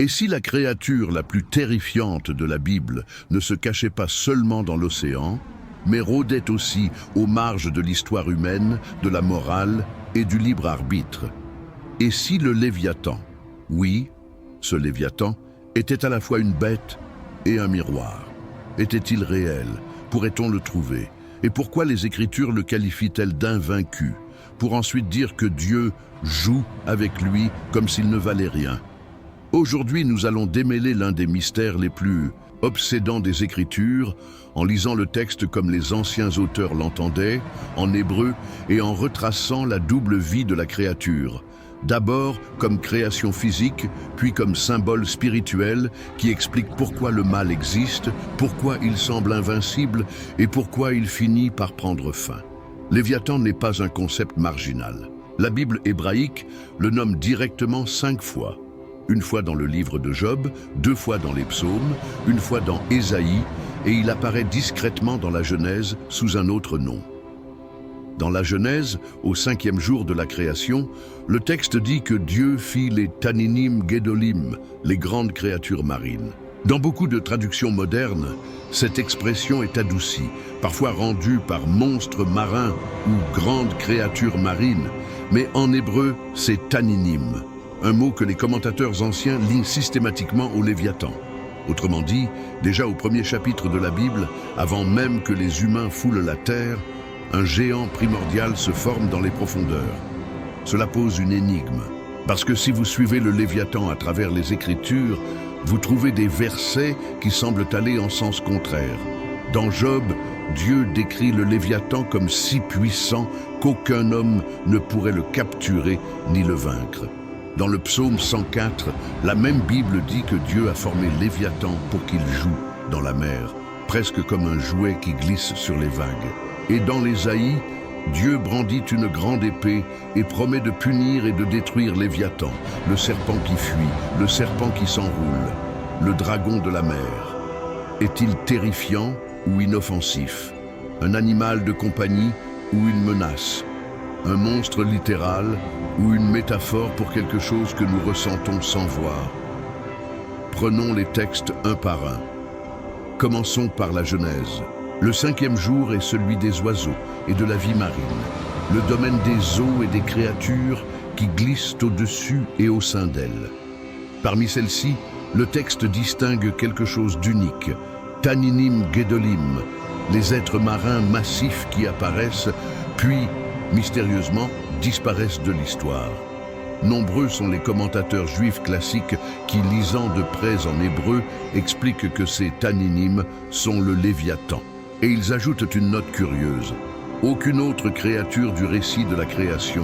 Et si la créature la plus terrifiante de la Bible ne se cachait pas seulement dans l'océan, mais rôdait aussi aux marges de l'histoire humaine, de la morale et du libre arbitre? Et si le Léviathan, oui, ce Léviathan, était à la fois une bête et un miroir? Était-il réel? Pourrait-on le trouver? Et pourquoi les Écritures le qualifient-elles d'invaincu, pour ensuite dire que Dieu joue avec lui comme s'il ne valait rien? Aujourd'hui, nous allons démêler l'un des mystères les plus obsédants des Écritures, en lisant le texte comme les anciens auteurs l'entendaient, en hébreu, et en retraçant la double vie de la créature. D'abord comme création physique, puis comme symbole spirituel qui explique pourquoi le mal existe, pourquoi il semble invincible et pourquoi il finit par prendre fin. Léviathan n'est pas un concept marginal. La Bible hébraïque le nomme directement 5 fois. Une fois dans le livre de Job, 2 fois dans les psaumes, une fois dans Ésaïe, et il apparaît discrètement dans la Genèse sous un autre nom. Dans la Genèse, au 5e jour de la création, le texte dit que Dieu fit les Taninim Gedolim, les grandes créatures marines. Dans beaucoup de traductions modernes, cette expression est adoucie, parfois rendue par monstres marins ou grandes créatures marines, mais en hébreu, c'est Taninim, un mot que les commentateurs anciens lient systématiquement au Léviathan. Autrement dit, déjà au premier chapitre de la Bible, avant même que les humains foulent la terre, un géant primordial se forme dans les profondeurs. Cela pose une énigme, parce que si vous suivez le Léviathan à travers les Écritures, vous trouvez des versets qui semblent aller en sens contraire. Dans Job, Dieu décrit le Léviathan comme si puissant qu'aucun homme ne pourrait le capturer ni le vaincre. Dans le psaume 104, la même Bible dit que Dieu a formé Léviathan pour qu'il joue dans la mer, presque comme un jouet qui glisse sur les vagues. Et dans l'Ésaïe, Dieu brandit une grande épée et promet de punir et de détruire Léviathan, le serpent qui fuit, le serpent qui s'enroule, le dragon de la mer. Est-il terrifiant ou inoffensif? Un animal de compagnie ou une menace? Un monstre littéral ou une métaphore pour quelque chose que nous ressentons sans voir? Prenons les textes un par un. Commençons par la Genèse. Le 5e jour est celui des oiseaux et de la vie marine, le domaine des eaux et des créatures qui glissent au-dessus et au sein d'elles. Parmi celles-ci, le texte distingue quelque chose d'unique, Taninim Gedolim, les êtres marins massifs qui apparaissent, puis, mystérieusement, disparaissent de l'histoire. Nombreux sont les commentateurs juifs classiques qui, lisant de près en hébreu, expliquent que ces Taninim sont le Léviathan. Et ils ajoutent une note curieuse. Aucune autre créature du récit de la création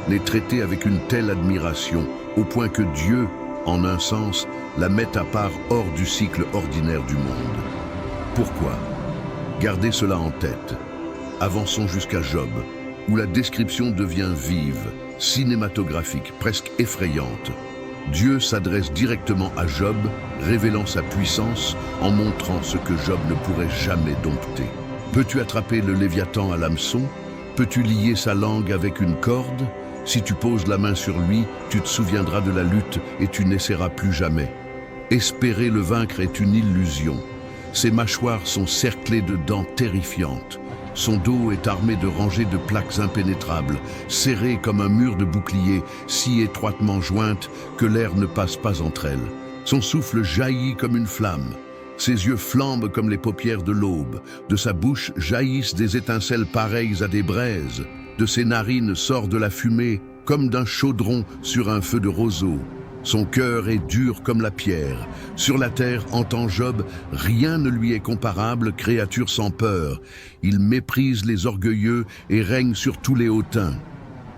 n'est traitée avec une telle admiration, au point que Dieu, en un sens, la met à part hors du cycle ordinaire du monde. Pourquoi? Gardez cela en tête. Avançons jusqu'à Job, où la description devient vive, cinématographique, presque effrayante. Dieu s'adresse directement à Job, révélant sa puissance en montrant ce que Job ne pourrait jamais dompter. Peux-tu attraper le Léviathan à l'hameçon? Peux-tu lier sa langue avec une corde? Si tu poses la main sur lui, tu te souviendras de la lutte et tu n'essaieras plus jamais. Espérer le vaincre est une illusion. Ses mâchoires sont cerclées de dents terrifiantes. Son dos est armé de rangées de plaques impénétrables, serrées comme un mur de bouclier, si étroitement jointes que l'air ne passe pas entre elles. Son souffle jaillit comme une flamme. Ses yeux flambent comme les paupières de l'aube. De sa bouche jaillissent des étincelles pareilles à des braises. De ses narines sort de la fumée, comme d'un chaudron sur un feu de roseau. Son cœur est dur comme la pierre. Sur la terre, entend Job, rien ne lui est comparable, créature sans peur. Il méprise les orgueilleux et règne sur tous les hautains.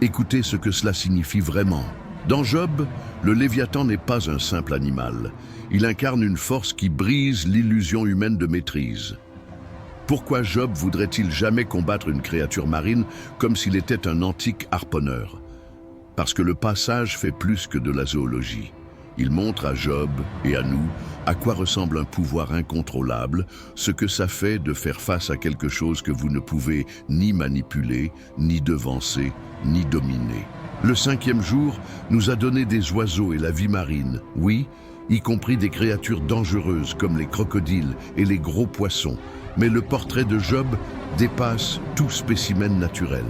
Écoutez ce que cela signifie vraiment. Dans Job, le Léviathan n'est pas un simple animal. Il incarne une force qui brise l'illusion humaine de maîtrise. Pourquoi Job voudrait-il jamais combattre une créature marine comme s'il était un antique harponneur? Parce que le passage fait plus que de la zoologie. Il montre à Job et à nous à quoi ressemble un pouvoir incontrôlable, ce que ça fait de faire face à quelque chose que vous ne pouvez ni manipuler, ni devancer, ni dominer. Le 5e jour nous a donné des oiseaux et la vie marine, oui, y compris des créatures dangereuses comme les crocodiles et les gros poissons. Mais le portrait de Job dépasse tout spécimen naturel.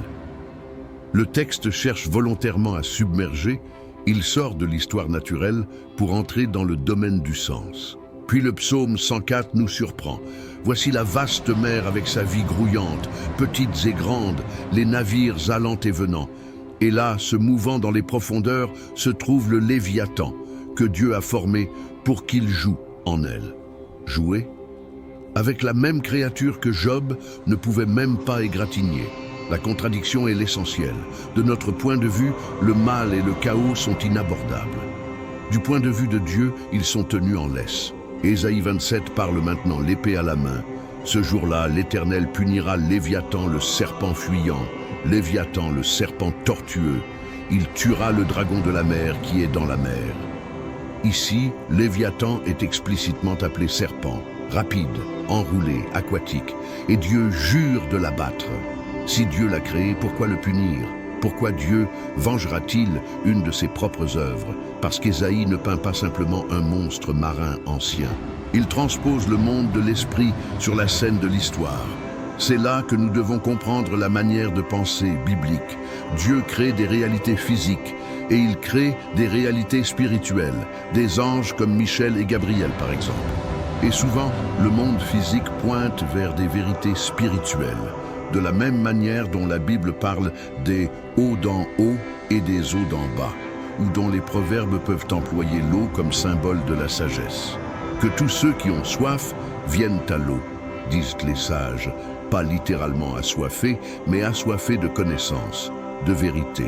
Le texte cherche volontairement à submerger, il sort de l'histoire naturelle pour entrer dans le domaine du sens. Puis le psaume 104 nous surprend. Voici la vaste mer avec sa vie grouillante, petites et grandes, les navires allant et venant. Et là, se mouvant dans les profondeurs, se trouve le Léviathan, que Dieu a formé pour qu'il joue en elle. Jouer? Avec la même créature que Job ne pouvait même pas égratigner. La contradiction est l'essentiel. De notre point de vue, le mal et le chaos sont inabordables. Du point de vue de Dieu, ils sont tenus en laisse. Ésaïe 27 parle maintenant l'épée à la main. Ce jour-là, l'Éternel punira Léviathan, le serpent fuyant, Léviathan, le serpent tortueux. Il tuera le dragon de la mer qui est dans la mer. Ici, Léviathan est explicitement appelé serpent, rapide, enroulé, aquatique, et Dieu jure de l'abattre. Si Dieu l'a créé, pourquoi le punir? Pourquoi Dieu vengera-t-il une de ses propres œuvres? Parce qu'Ésaïe ne peint pas simplement un monstre marin ancien. Il transpose le monde de l'esprit sur la scène de l'histoire. C'est là que nous devons comprendre la manière de penser biblique. Dieu crée des réalités physiques et il crée des réalités spirituelles, des anges comme Michel et Gabriel par exemple. Et souvent, le monde physique pointe vers des vérités spirituelles. De la même manière dont la Bible parle des eaux d'en haut et des eaux d'en bas, ou dont les proverbes peuvent employer l'eau comme symbole de la sagesse. Que tous ceux qui ont soif viennent à l'eau, disent les sages, pas littéralement assoiffés, mais assoiffés de connaissance, de vérité.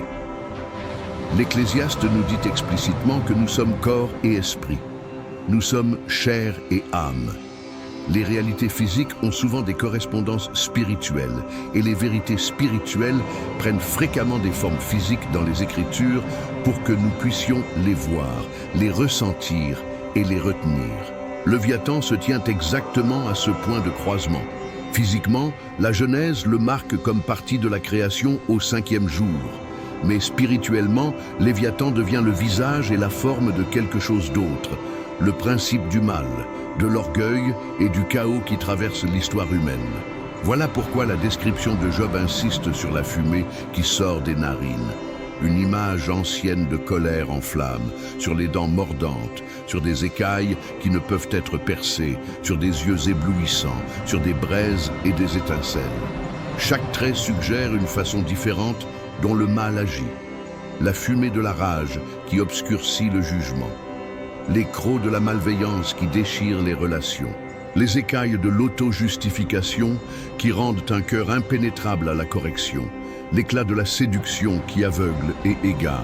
L'Ecclésiaste nous dit explicitement que nous sommes corps et esprit. Nous sommes chair et âme. Les réalités physiques ont souvent des correspondances spirituelles et les vérités spirituelles prennent fréquemment des formes physiques dans les Écritures pour que nous puissions les voir, les ressentir et les retenir. Léviathan se tient exactement à ce point de croisement. Physiquement, la Genèse le marque comme partie de la création au 5e jour. Mais spirituellement, Léviathan devient le visage et la forme de quelque chose d'autre, le principe du mal, de l'orgueil et du chaos qui traverse l'histoire humaine. Voilà pourquoi la description de Job insiste sur la fumée qui sort des narines. Une image ancienne de colère en flammes, sur les dents mordantes, sur des écailles qui ne peuvent être percées, sur des yeux éblouissants, sur des braises et des étincelles. Chaque trait suggère une façon différente dont le mal agit. La fumée de la rage qui obscurcit le jugement. Les crocs de la malveillance qui déchirent les relations, les écailles de l'auto-justification qui rendent un cœur impénétrable à la correction, l'éclat de la séduction qui aveugle et égare,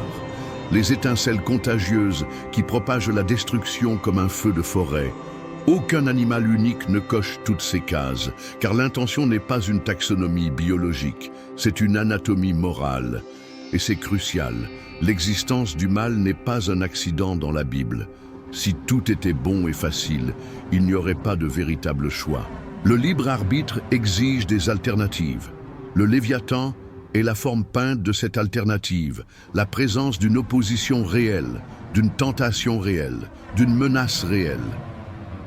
les étincelles contagieuses qui propagent la destruction comme un feu de forêt. Aucun animal unique ne coche toutes ces cases, car l'intention n'est pas une taxonomie biologique, c'est une anatomie morale. Et c'est crucial, l'existence du mal n'est pas un accident dans la Bible. Si tout était bon et facile, il n'y aurait pas de véritable choix. Le libre arbitre exige des alternatives. Le Léviathan est la forme peinte de cette alternative, la présence d'une opposition réelle, d'une tentation réelle, d'une menace réelle.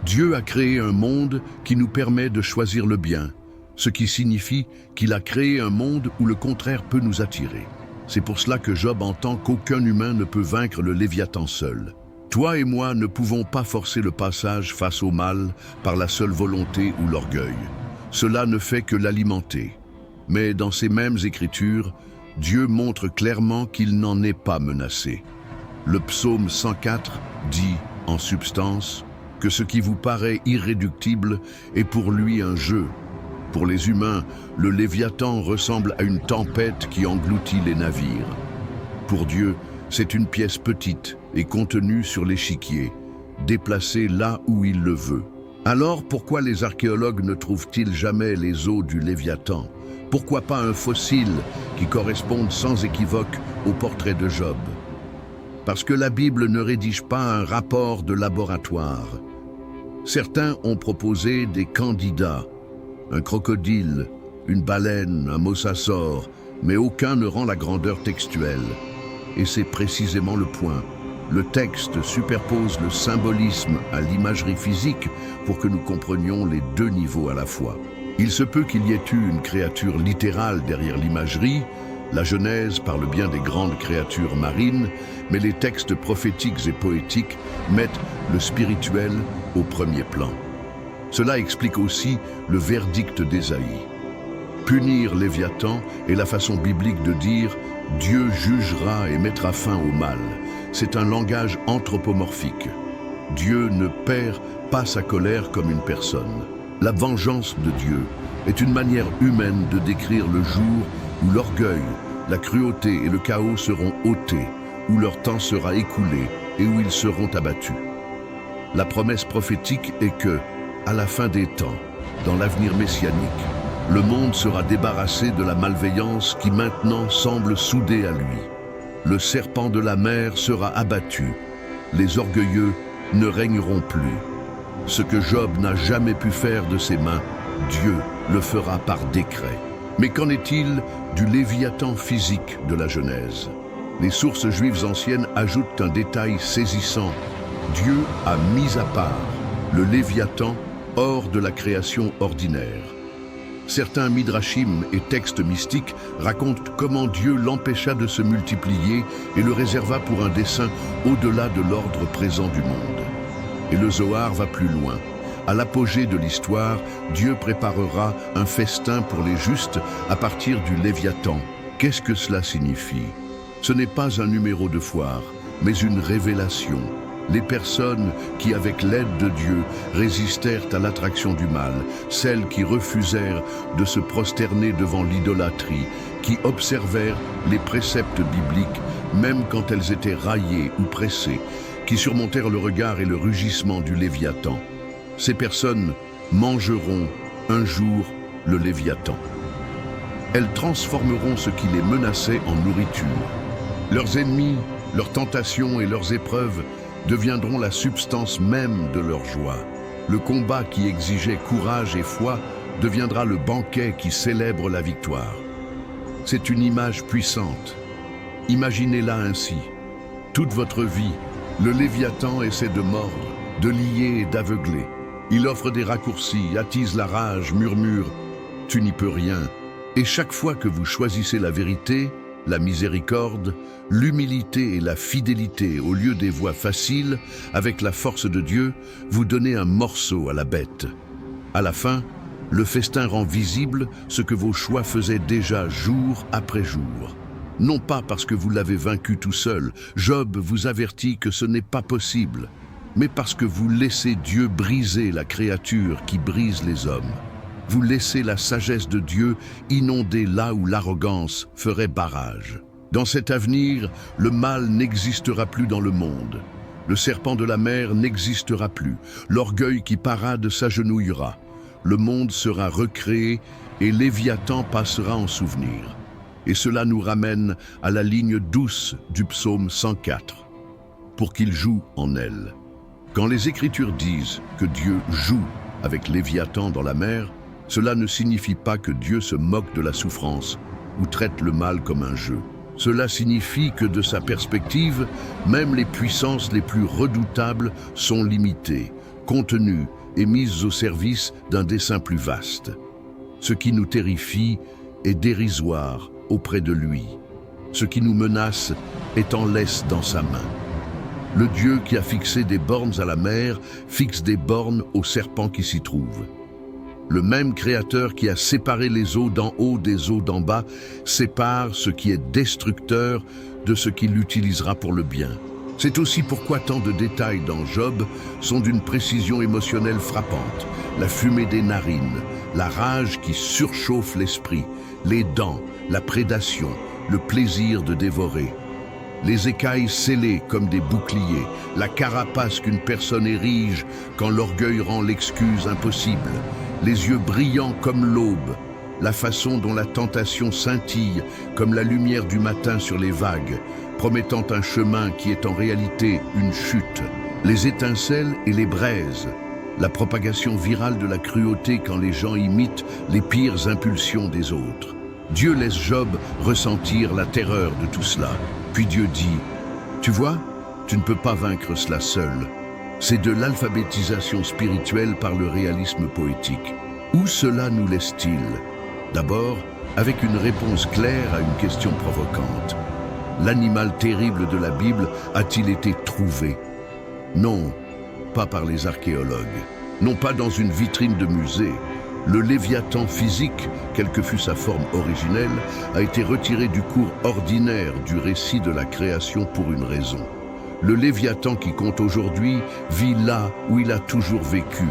Dieu a créé un monde qui nous permet de choisir le bien, ce qui signifie qu'il a créé un monde où le contraire peut nous attirer. C'est pour cela que Job entend qu'aucun humain ne peut vaincre le Léviathan seul. Toi et moi ne pouvons pas forcer le passage face au mal par la seule volonté ou l'orgueil. Cela ne fait que l'alimenter. Mais dans ces mêmes Écritures, Dieu montre clairement qu'il n'en est pas menacé. Le psaume 104 dit, en substance, que ce qui vous paraît irréductible est pour lui un jeu. Pour les humains, le Léviathan ressemble à une tempête qui engloutit les navires. Pour Dieu, c'est une pièce petite et contenue sur l'échiquier, déplacée là où il le veut. Alors pourquoi les archéologues ne trouvent-ils jamais les os du Léviathan? Pourquoi pas un fossile qui corresponde sans équivoque au portrait de Job? Parce que la Bible ne rédige pas un rapport de laboratoire. Certains ont proposé des candidats, un crocodile, une baleine, un mosasaure, mais aucun ne rend la grandeur textuelle. Et c'est précisément le point. Le texte superpose le symbolisme à l'imagerie physique pour que nous comprenions les deux niveaux à la fois. Il se peut qu'il y ait eu une créature littérale derrière l'imagerie. La Genèse parle bien des grandes créatures marines, mais les textes prophétiques et poétiques mettent le spirituel au premier plan. Cela explique aussi le verdict d'Ésaïe. Punir Léviathan est la façon biblique de dire « Dieu jugera et mettra fin au mal ». C'est un langage anthropomorphique. Dieu ne perd pas sa colère comme une personne. La vengeance de Dieu est une manière humaine de décrire le jour où l'orgueil, la cruauté et le chaos seront ôtés, où leur temps sera écoulé et où ils seront abattus. La promesse prophétique est que, à la fin des temps, dans l'avenir messianique, le monde sera débarrassé de la malveillance qui maintenant semble soudée à lui. Le serpent de la mer sera abattu, les orgueilleux ne régneront plus. Ce que Job n'a jamais pu faire de ses mains, Dieu le fera par décret. Mais qu'en est-il du Léviathan physique de la Genèse? Les sources juives anciennes ajoutent un détail saisissant. Dieu a mis à part le Léviathan hors de la création ordinaire. Certains midrashim et textes mystiques racontent comment Dieu l'empêcha de se multiplier et le réserva pour un dessein au-delà de l'ordre présent du monde. Et le Zohar va plus loin. À l'apogée de l'histoire, Dieu préparera un festin pour les justes à partir du Léviathan. Qu'est-ce que cela signifie? Ce n'est pas un numéro de foire, mais une révélation. Les personnes qui, avec l'aide de Dieu, résistèrent à l'attraction du mal, celles qui refusèrent de se prosterner devant l'idolâtrie, qui observèrent les préceptes bibliques, même quand elles étaient raillées ou pressées, qui surmontèrent le regard et le rugissement du Léviathan. Ces personnes mangeront un jour le Léviathan. Elles transformeront ce qui les menaçait en nourriture. Leurs ennemis, leurs tentations et leurs épreuves deviendront la substance même de leur joie. Le combat qui exigeait courage et foi deviendra le banquet qui célèbre la victoire. C'est une image puissante. Imaginez-la ainsi. Toute votre vie, le Léviathan essaie de mordre, de lier et d'aveugler. Il offre des raccourcis, attise la rage, murmure « Tu n'y peux rien ». Et chaque fois que vous choisissez la vérité, la miséricorde, l'humilité et la fidélité au lieu des voies faciles, avec la force de Dieu, vous donnez un morceau à la bête. À la fin, le festin rend visible ce que vos choix faisaient déjà jour après jour. Non pas parce que vous l'avez vaincu tout seul, Job vous avertit que ce n'est pas possible, mais parce que vous laissez Dieu briser la créature qui brise les hommes. Vous laissez la sagesse de Dieu inonder là où l'arrogance ferait barrage. Dans cet avenir, le mal n'existera plus dans le monde. Le serpent de la mer n'existera plus. L'orgueil qui parade s'agenouillera. Le monde sera recréé et Léviathan passera en souvenir. Et cela nous ramène à la ligne douce du psaume 104, pour qu'il joue en elle. Quand les Écritures disent que Dieu joue avec Léviathan dans la mer, cela ne signifie pas que Dieu se moque de la souffrance ou traite le mal comme un jeu. Cela signifie que de sa perspective, même les puissances les plus redoutables sont limitées, contenues et mises au service d'un dessein plus vaste. Ce qui nous terrifie est dérisoire auprès de lui. Ce qui nous menace est en laisse dans sa main. Le Dieu qui a fixé des bornes à la mer fixe des bornes aux serpents qui s'y trouvent. Le même Créateur qui a séparé les eaux d'en haut des eaux d'en bas sépare ce qui est destructeur de ce qu'il utilisera pour le bien. C'est aussi pourquoi tant de détails dans Job sont d'une précision émotionnelle frappante. La fumée des narines, la rage qui surchauffe l'esprit, les dents, la prédation, le plaisir de dévorer. Les écailles scellées comme des boucliers, la carapace qu'une personne érige quand l'orgueil rend l'excuse impossible, les yeux brillants comme l'aube, la façon dont la tentation scintille comme la lumière du matin sur les vagues, promettant un chemin qui est en réalité une chute, les étincelles et les braises, la propagation virale de la cruauté quand les gens imitent les pires impulsions des autres. Dieu laisse Job ressentir la terreur de tout cela. Puis Dieu dit, « Tu vois, Tu ne peux pas vaincre cela seul. C'est de l'alphabétisation spirituelle par le réalisme poétique. Où cela nous laisse-t-il? D'abord, avec une réponse claire à une question provocante. L'animal terrible de la Bible a-t-il été trouvé? Non, pas par les archéologues. Non pas dans une vitrine de musée. Le Léviathan physique, quelle que fût sa forme originelle, a été retiré du cours ordinaire du récit de la création pour une raison. Le Léviathan qui compte aujourd'hui vit là où il a toujours vécu,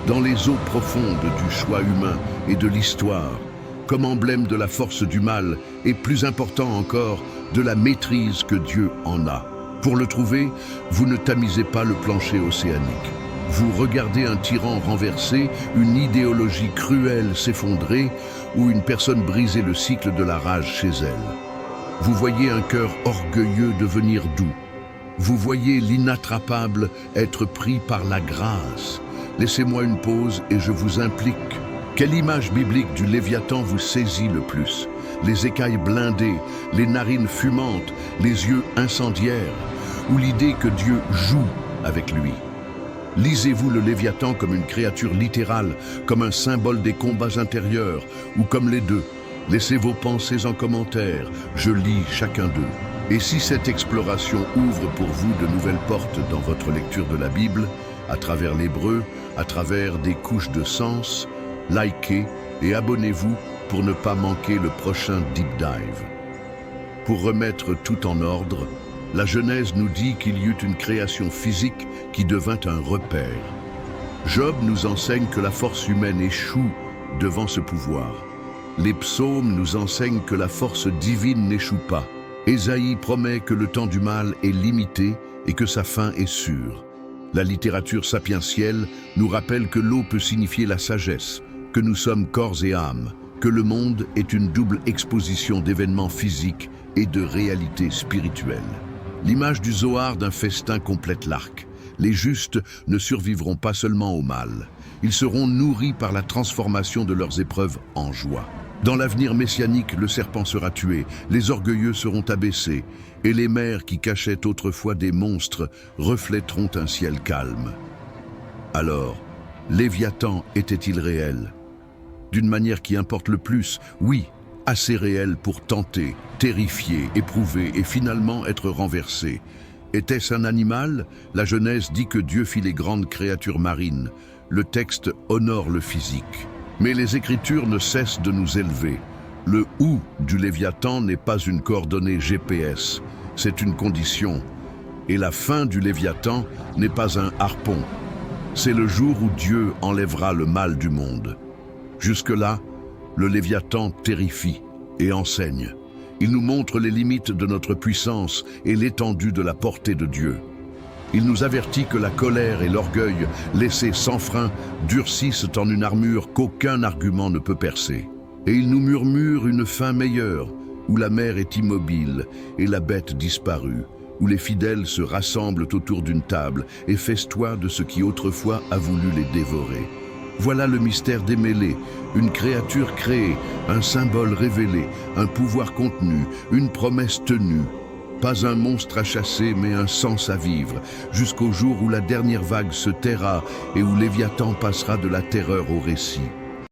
dans les eaux profondes du choix humain et de l'histoire, comme emblème de la force du mal et, plus important encore, de la maîtrise que Dieu en a. Pour le trouver, vous ne tamisez pas le plancher océanique. Vous regardez un tyran renversé, une idéologie cruelle s'effondrer ou une personne briser le cycle de la rage chez elle. Vous voyez un cœur orgueilleux devenir doux. Vous voyez l'inattrapable être pris par la grâce. Laissez-moi une pause et je vous implique. Quelle image biblique du Léviathan vous saisit le plus? Les écailles blindées, les narines fumantes, les yeux incendiaires, ou l'idée que Dieu joue avec lui? Lisez-vous le Léviathan comme une créature littérale, comme un symbole des combats intérieurs, ou comme les deux? Laissez vos pensées en commentaire, je lis chacun d'eux. Et si cette exploration ouvre pour vous de nouvelles portes dans votre lecture de la Bible, à travers l'hébreu, à travers des couches de sens, likez et abonnez-vous pour ne pas manquer le prochain Deep Dive. Pour remettre tout en ordre, la Genèse nous dit qu'il y eut une création physique qui devint un repère. Job nous enseigne que la force humaine échoue devant ce pouvoir. Les psaumes nous enseignent que la force divine n'échoue pas. Ésaïe promet que le temps du mal est limité et que sa fin est sûre. La littérature sapientielle nous rappelle que l'eau peut signifier la sagesse, que nous sommes corps et âme, que le monde est une double exposition d'événements physiques et de réalités spirituelles. L'image du Zohar d'un festin complète l'arc. Les justes ne survivront pas seulement au mal. Ils seront nourris par la transformation de leurs épreuves en joie. Dans l'avenir messianique, le serpent sera tué, les orgueilleux seront abaissés, et les mers qui cachaient autrefois des monstres reflèteront un ciel calme. Alors, Léviathan était-il réel? D'une manière qui importe le plus, oui, assez réel pour tenter, terrifier, éprouver et finalement être renversé. Était-ce un animal? La Genèse dit que Dieu fit les grandes créatures marines. Le texte honore le physique. Mais les Écritures ne cessent de nous élever. Le « où » du Léviathan n'est pas une coordonnée GPS, c'est une condition. Et la fin du Léviathan n'est pas un harpon. C'est le jour où Dieu enlèvera le mal du monde. Jusque-là, le Léviathan terrifie et enseigne. Il nous montre les limites de notre puissance et l'étendue de la portée de Dieu. Il nous avertit que la colère et l'orgueil, laissés sans frein, durcissent en une armure qu'aucun argument ne peut percer. Et il nous murmure une fin meilleure, où la mer est immobile et la bête disparue, où les fidèles se rassemblent autour d'une table et festoient de ce qui autrefois a voulu les dévorer. Voilà le mystère démêlé, une créature créée, un symbole révélé, un pouvoir contenu, une promesse tenue. Pas un monstre à chasser, mais un sens à vivre, jusqu'au jour où la dernière vague se taira et où Léviathan passera de la terreur au récit.